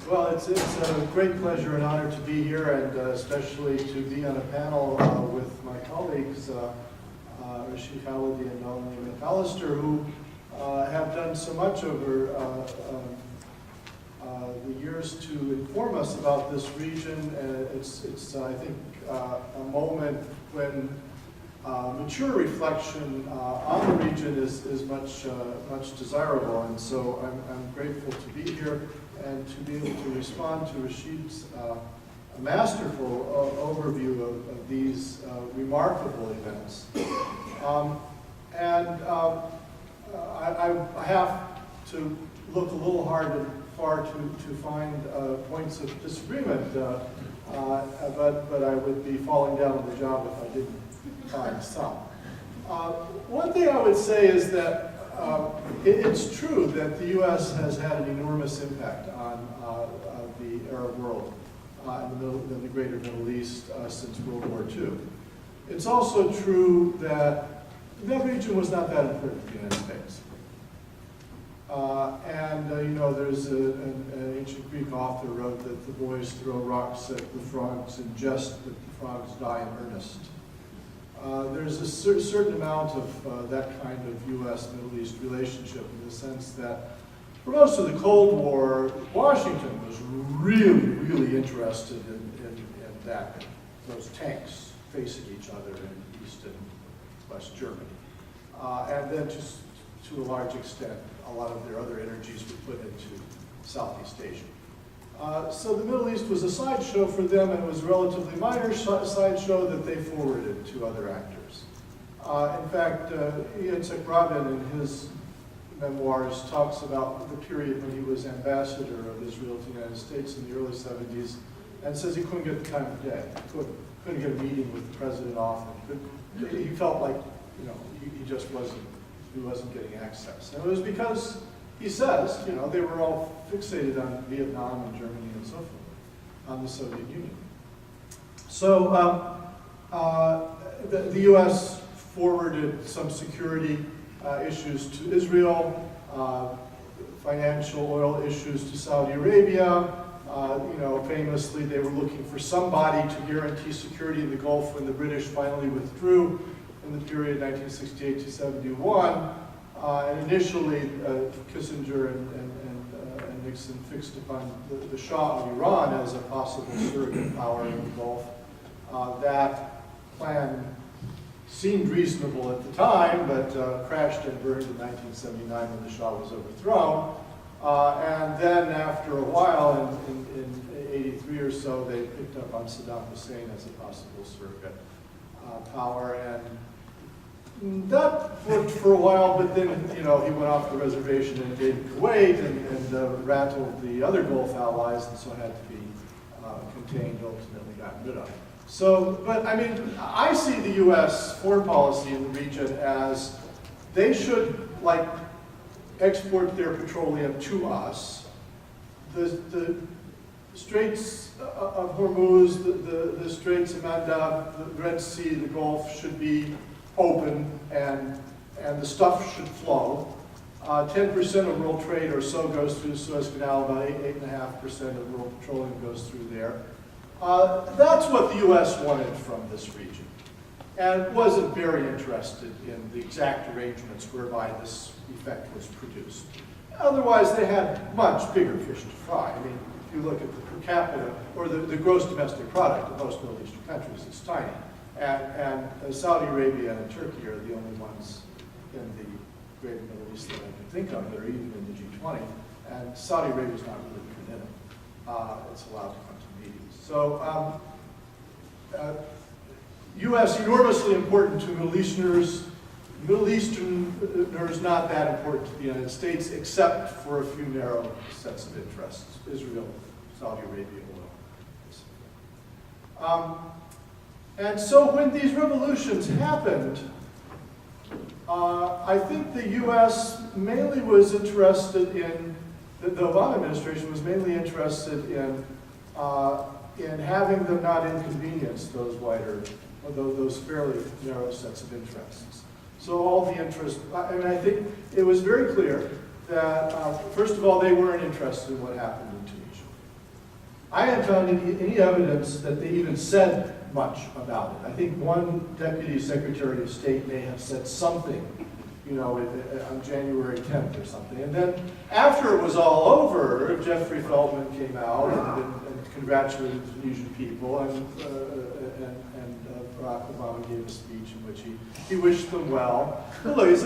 Well, it's a great pleasure and honor to be here, and especially to be on a panel with my colleagues, Rashid Khalidi and Melanie McAllister, who have done so much over the years to inform us about this region. It's I think, a moment when mature reflection on the region is much desirable, and so I'm grateful to be here and to be able to respond to Rashid's masterful overview of these remarkable events. I have to look a little hard and far to find points of disagreement, but I would be falling down on the job if I didn't find some. One thing I would say is that it's true that the U.S. has had an enormous impact on the Arab world in the greater Middle East since World War II. It's also true that that region was not that important to the United States. You know, there's an ancient Greek author wrote that the boys throw rocks at the frogs in jest, but the frogs die in earnest. There's a certain amount of that kind of U.S.-Middle East relationship, in the sense that for most of the Cold War, Washington was really interested in that, those tanks facing each other in East and West Germany. And then just to a large extent, a lot of their other energies were put into Southeast Asia. So the Middle East was a sideshow for them, and it was a relatively minor sideshow that they forwarded to other actors. In fact, Yitzhak Rabin, in his memoirs, talks about the period when he was ambassador of Israel to the United States in the early 70s, and says he couldn't get the time of day. He couldn't get a meeting with the president often. He felt like, you know, he just wasn't getting access. And it was because, he says, you know, they were all fixated on Vietnam and Germany and so forth, on the Soviet Union. So the U.S. forwarded some security issues to Israel, financial oil issues to Saudi Arabia. You know, famously, they were looking for somebody to guarantee security in the Gulf when the British finally withdrew in the period 1968 to 71. And initially, Kissinger and Nixon fixed upon the Shah of Iran as a possible surrogate power in the Gulf. That plan seemed reasonable at the time, but crashed and burned in 1979 when the Shah was overthrown. And then after a while, in 83 or so, they picked up on Saddam Hussein as a possible surrogate power. And that worked for a while, but then, you know, he went off the reservation and invaded Kuwait and rattled the other Gulf allies, and so had to be contained, ultimately gotten rid of. So, but I mean, I see the U.S. foreign policy in the region as they should, like, export their petroleum to us. The Straits of Hormuz, the Straits of Mandab, the Red Sea, the Gulf should be open, and the stuff should flow. 10% of world trade or so goes through the Suez Canal, about 8.5% of world petroleum goes through there. That's what the U.S. wanted from this region, and wasn't very interested in the exact arrangements whereby this effect was produced. Otherwise, they had much bigger fish to fry. I mean, if you look at the per capita, or the gross domestic product of most Middle Eastern countries, it's tiny. And Saudi Arabia and Turkey are the only ones in the greater Middle East that I can think of that are even in the G20. And Saudi Arabia is not really permitted. It's allowed to come to meetings. So U.S. enormously important to Middle Easterners. Middle Easterners not that important to the United States, except for a few narrow sets of interests: Israel, Saudi Arabia, oil. And so when these revolutions happened, I think the U.S. mainly was interested in, the Obama administration was mainly interested in having them not inconvenience those wider, those fairly narrow sets of interests. So all the interests, and I think it was very clear that, first of all, they weren't interested in what happened in Tunisia. I haven't found any evidence that they even said much about it. I think one Deputy Secretary of State may have said something, you know, on January 10th or something. And then after it was all over, Jeffrey Feldman came out and congratulated the Tunisian people, and Barack Obama gave a speech in which he wished them well. But look, it's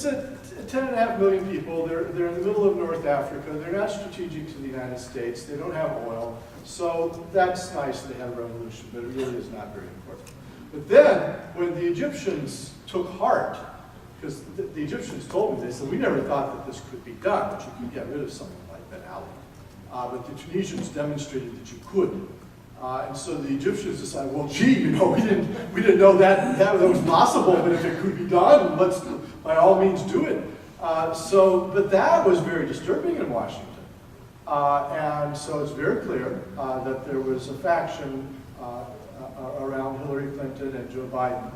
a 10.5 million people. They're in the middle of North Africa. They're not strategic to the United States. They don't have oil. So that's nice they had a revolution, but it really is not very important. But then, when the Egyptians took heart, because the Egyptians told me, they said, we never thought that this could be done, that you could get rid of something like Ben Ali. But the Tunisians demonstrated that you could. And so the Egyptians decided, well, gee, you know, we didn't know that was possible, but if it could be done, let's, by all means, do it. But that was very disturbing in Washington. And so it's very clear that there was a faction around Hillary Clinton and Joe Biden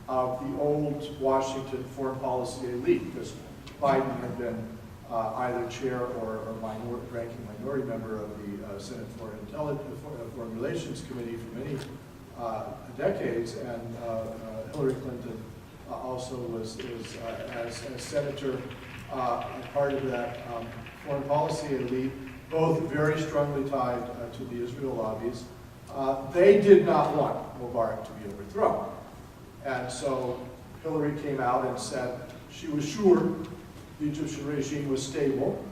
of the old Washington foreign policy elite, because Biden had been either chair or ranking minority member of the Senate Foreign Relations Committee for many decades, and Hillary Clinton also was as senator part of that foreign policy elite, both very strongly tied to the Israel lobbies. They did not want Mubarak to be overthrown. And so Hillary came out and said she was sure the Egyptian regime was stable.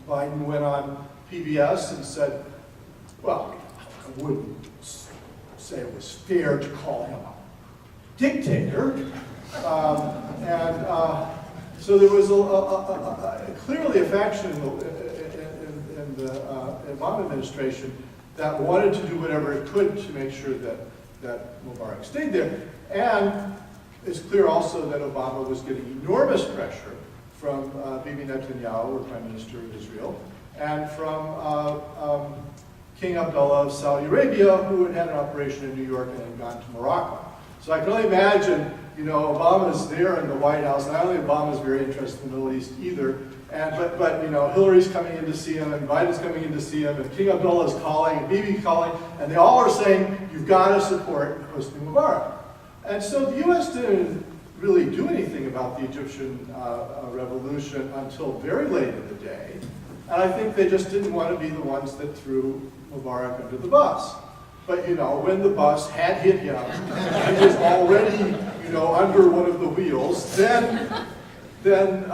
Biden went on PBS and said, well, I wouldn't say it was fair to call him a dictator. So there was clearly a faction in the Obama administration that wanted to do whatever it could to make sure that Mubarak stayed there. And it's clear also that Obama was getting enormous pressure from Bibi Netanyahu, the Prime Minister of Israel, and from King Abdullah of Saudi Arabia, who had had an operation in New York and had gone to Morocco. So I can only imagine, you know, Obama's there in the White House. Not only Obama's very interested in the Middle East either, but you know, Hillary's coming in to see him, and Biden's coming in to see him, and King Abdullah's calling, and Bibi's calling, and they all are saying, you've got to support Hosni Mubarak. And so the U.S. didn't really do anything about the Egyptian revolution until very late in the day, and I think they just didn't want to be the ones that threw Mubarak under the bus. But you know, when the bus had hit him, and he was already, you know, under one of the wheels, then the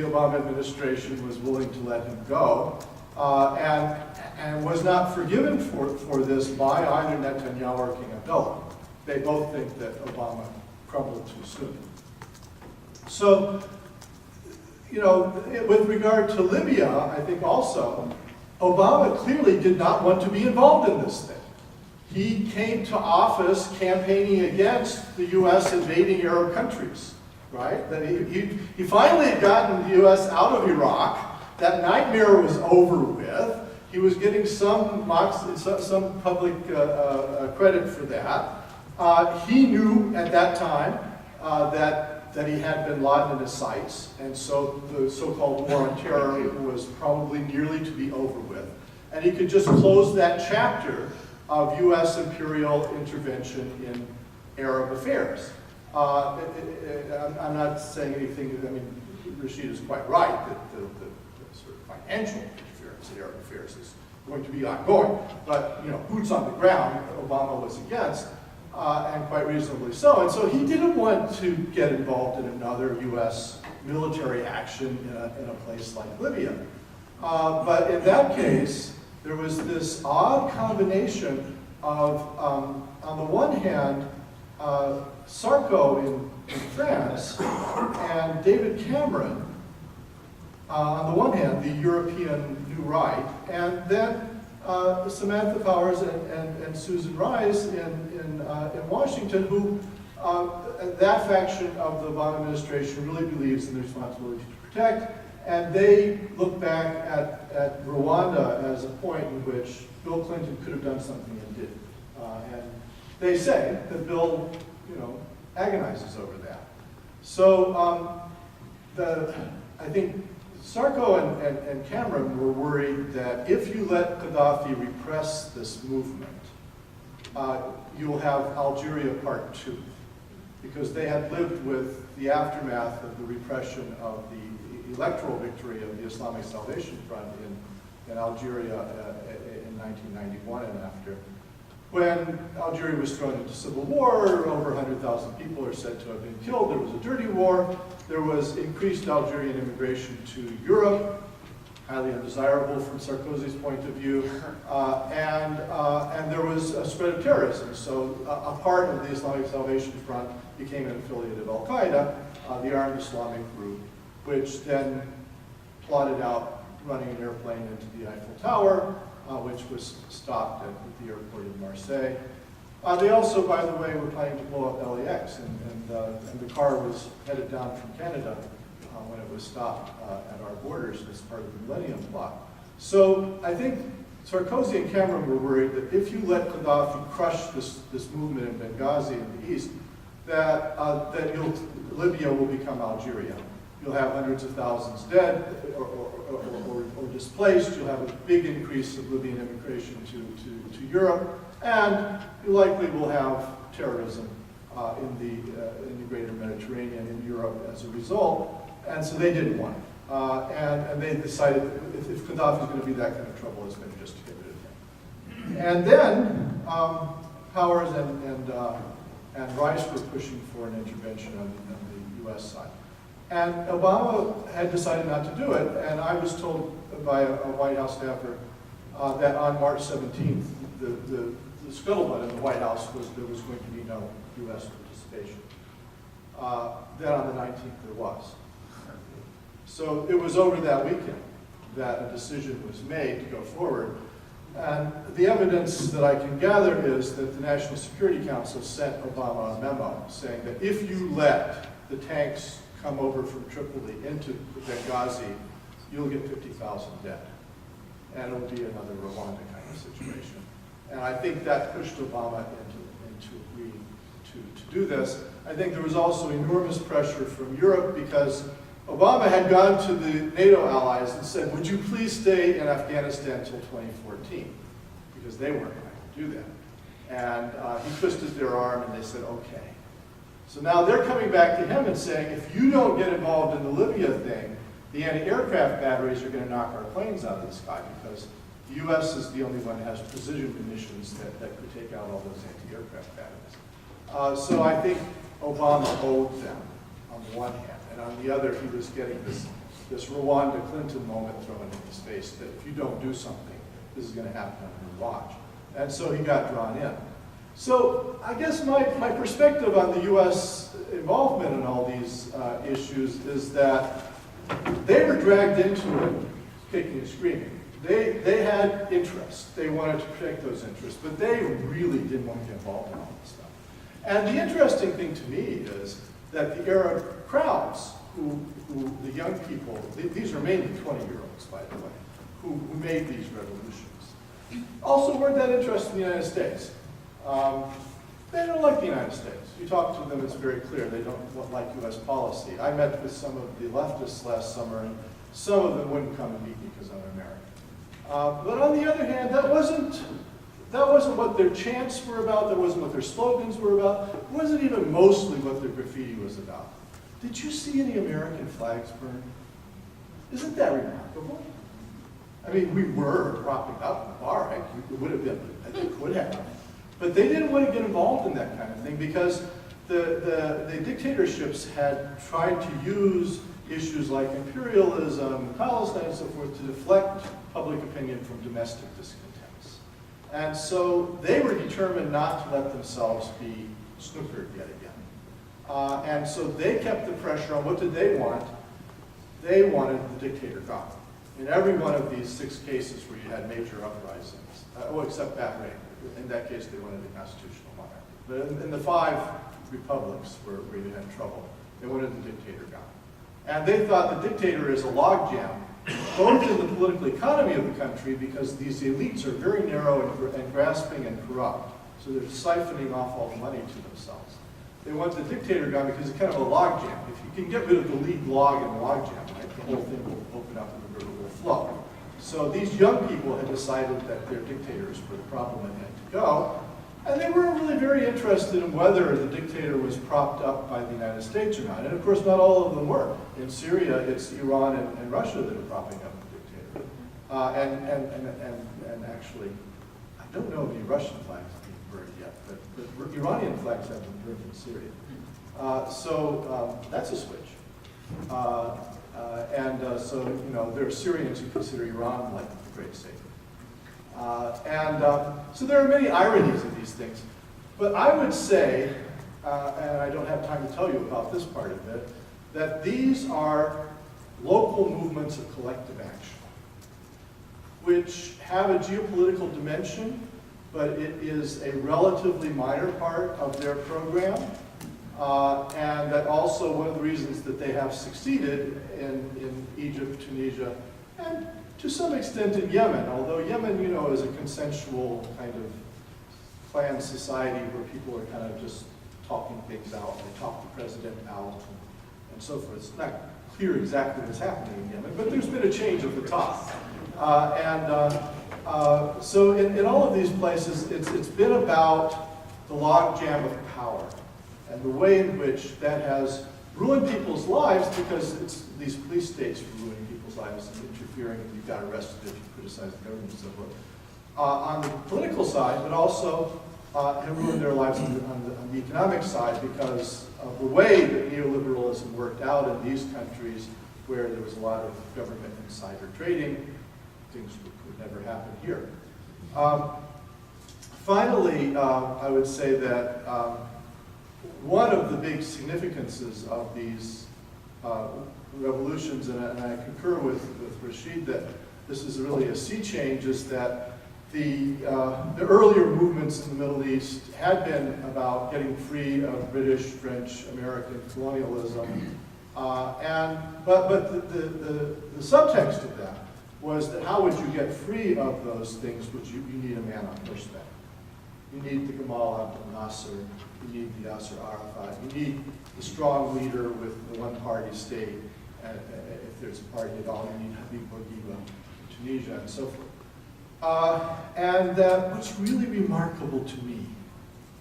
Obama administration was willing to let him go, and was not forgiven for this by either Netanyahu or King Abdullah. They both think that Obama crumbled too soon. So, you know, with regard to Libya, I think also, Obama clearly did not want to be involved in this thing. He came to office campaigning against the U.S. invading Arab countries, right? That he finally had gotten the U.S. out of Iraq. That nightmare was over with. He was getting some public credit for that. He knew at that time that he had bin Laden in his sights, and so the so-called war on terror was probably nearly to be over with. And he could just close that chapter of U.S. imperial intervention in Arab affairs. I'm not saying anything, I mean, Rashid is quite right that the sort of financial interference in Arab affairs is going to be ongoing. But, you know, boots on the ground, Obama was against, and quite reasonably so. And so he didn't want to get involved in another U.S. military action in a place like Libya. But in that case, there was this odd combination of, on the one hand, Sarko in France and David Cameron, on the one hand, the European New Right, and then Samantha Powers and Susan Rice in Washington, who that faction of the Obama administration really believes in the responsibility to protect, and they look back at Rwanda as a point in which Bill Clinton could have done something and didn't. And they say that Bill, you know, agonizes over that. So I think Sarko and Cameron were worried that if you let Gaddafi repress this movement, you will have Algeria Part 2, because they had lived with the aftermath of the repression of the electoral victory of the Islamic Salvation Front in Algeria in 1991 and after. When Algeria was thrown into civil war, over 100,000 people are said to have been killed. There was a dirty war. There was increased Algerian immigration to Europe, highly undesirable from Sarkozy's point of view, and there was a spread of terrorism. So a part of the Islamic Salvation Front became an affiliate of Al-Qaeda, the armed Islamic group, which then plotted out running an airplane into the Eiffel Tower, which was stopped at the airport in Marseille. They also, by the way, were planning to blow up LAX, and the car was headed down from Canada when it was stopped at our borders as part of the Millennium Plot. So I think Sarkozy and Cameron were worried that if you let Gaddafi crush this movement in Benghazi in the east, that Libya will become Algeria. You'll have hundreds of thousands dead or displaced. You'll have a big increase of Libyan immigration to Europe, and you likely will have terrorism in the greater Mediterranean in Europe as a result. And so they didn't want it. And they decided that if Gaddafi is going to be that kind of trouble, it's better just to get rid of him. And then Powers and Rice were pushing for an intervention on the US side. And Obama had decided not to do it, and I was told by a White House staffer that on March 17th, the scuttlebutt in the White House was there was going to be no US participation. Then on the 19th there was. So it was over that weekend that a decision was made to go forward. And the evidence that I can gather is that the National Security Council sent Obama a memo saying that if you let the tanks come over from Tripoli into Benghazi, you'll get 50,000 dead. And it'll be another Rwanda kind of situation. And I think that pushed Obama into agreeing to do this. I think there was also enormous pressure from Europe because Obama had gone to the NATO allies and said, would you please stay in Afghanistan until 2014? Because they weren't going to do that. And he twisted their arm and they said, okay. So now they're coming back to him and saying, if you don't get involved in the Libya thing, the anti-aircraft batteries are going to knock our planes out of the sky because the US is the only one that has precision munitions that could take out all those anti-aircraft batteries. So I think Obama owed them on the one hand. And on the other, he was getting this Rwanda-Clinton moment thrown in his face that if you don't do something, this is going to happen on your watch. And so he got drawn in. So I guess my perspective on the U.S. involvement in all these issues is that they were dragged into it kicking and screaming. They had interests. They wanted to protect those interests, but they really didn't want to get involved in all this stuff. And the interesting thing to me is that the Arab crowds, who the young people, these are mainly 20-year-olds, by the way, who made these revolutions, also weren't that interested in the United States. They don't like the United States. You talk to them, it's very clear they don't like U.S. policy. I met with some of the leftists last summer, and some of them wouldn't come and meet me because I'm American. But on the other hand, that wasn't what their chants were about. That wasn't what their slogans were about. It wasn't even mostly what their graffiti was about. Did you see any American flags burned? Isn't that remarkable? I mean, we were propping up the bar. It would have been, they could have. But they didn't want to get involved in that kind of thing because the dictatorships had tried to use issues like imperialism, Palestine, and so forth to deflect public opinion from domestic discontents. And so they were determined not to let themselves be snookered yet again. And so they kept the pressure on. What did they want? They wanted the dictator gone. In every one of these 6 cases where you had major uprisings, except Bahrain. In that case, they wanted a constitutional monarchy. But in the 5 republics where you had trouble, they wanted the dictator gone. And they thought the dictator is a logjam, both in the political economy of the country, because these elites are very narrow and grasping and corrupt. So they're siphoning off all the money to themselves. they want the dictator gone because it's kind of a logjam. If you can get rid of the lead log in the logjam, right, the whole thing will open up and the river will flow. So these young people had decided that their dictators were the problem and had to go. And they weren't really very interested in whether the dictator was propped up by the United States or not. And of course, not all of them were. In Syria, it's Iran and Russia that are propping up the dictator. And actually, I don't know if the Russian flags have been burned yet, but Iranian flags have been burned in Syria. So that's a switch. So, you know, there are Syrians who consider Iran like the great savior. So there are many ironies of these things. But I would say, and I don't have time to tell you about this part of it, that these are local movements of collective action, which have a geopolitical dimension, but it is a relatively minor part of their program. And that also one of the reasons that they have succeeded in Egypt, Tunisia, and to some extent in Yemen, although Yemen, you know, is a consensual kind of clan society where people are kind of just talking things out. They talk the president out and so forth. It's not clear exactly what's happening in Yemen, but there's been a change at the top. So in all of these places, it's been about the logjam of power and the way in which that has ruined people's lives because it's these police states are ruining people's lives and interfering, and you got arrested if you criticize the government and so forth. On the political side, but also have ruined their lives on the economic side because of the way that neoliberalism worked out in these countries where there was a lot of government insider trading. Things would never happen here. Finally, I would say that one of the big significances of these revolutions, and I concur with Rashid that this is really a sea change, is that the earlier movements in the Middle East had been about getting free of British, French, American colonialism, but the subtext of that was that how would you get free of those things? You need a man on horseback. You need the Gamal Abdel Nasser. You need the Yasser Arafat. You need the strong leader with the one-party state. If there's a party at all, you need Habib Bourguiba in Tunisia and so forth. What's really remarkable to me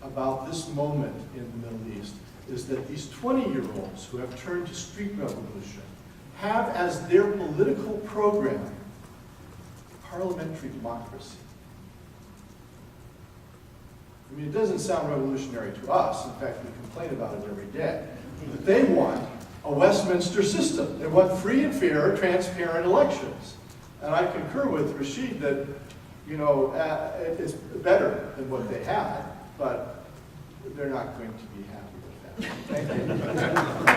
about this moment in the Middle East is that these 20-year-olds who have turned to street revolution have as their political program parliamentary democracy. I mean, it doesn't sound revolutionary to us. In fact, we complain about it every day. But they want a Westminster system. They want free and fair, transparent elections. And I concur with Rashid that, you know, it's better than what they had, but they're not going to be happy with that. Thank you.